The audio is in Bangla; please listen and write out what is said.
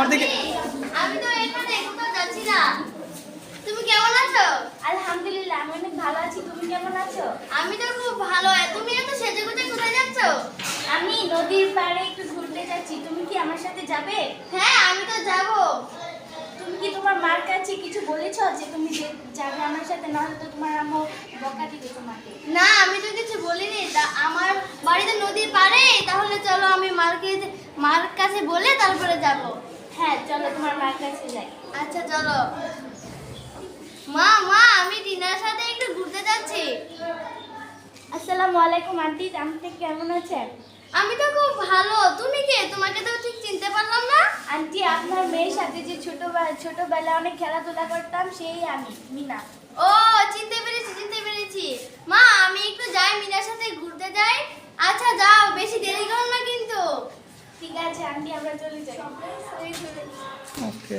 আমার দিকে। আমি তো এখানে কোথাও যাচ্ছি না। তুমি কেমন আছো? আলহামদুলিল্লাহ, আমি অনেক ভালো আছি। তুমি কেমন আছো? আমি তো খুব ভালো। তুমি এত সেজেগুজে কোথায় যাচ্ছো? আমি নদীর পাড়ে একটু ঘুরতে যাচ্ছি। তুমি কি আমার সাথে যাবে? হ্যাঁ, আমি তো যাব। তুমি কি তোমার মার কাছে কিছু বলেছো যে তুমি যাবে আমার সাথে? না হলে তো তোমার আম্মু বকা দিবে তোমাকে। না, আমি তো কিছু বলিনি। আমার বাড়িতে নদীর পাড়ে। তাহলে চলো আমি মার কাছে বলে তারপরে যাব। হ্যাঁ চলো, তোমার মার কাছে যাই। আচ্ছা চলো। মা মা, আমি টিনার সাথে একটু ঘুরতে যাচ্ছি। আসসালামু আলাইকুম আন্টি, আপনি কেমন আছেন? আমি তো খুব ভালো। তুমি কে? তোমাকে তো ঠিক চিনতে পারলাম না। আন্টি, আপনার মেয়ের সাথে যে ছোটবেলায় অনেক খেলাধুলা করতাম, সেই আমি, মিনা। ও, চিনতে পেরেছি চিনতে পেরেছি। মা, আমি একটু যাই, মিনার সাথে ঘুরতে যাই। আচ্ছা যাও, বেশি দেরি করো না কিন্তু। ঠিক আছে আন্টি, আমরা চলে যাই। ওকে।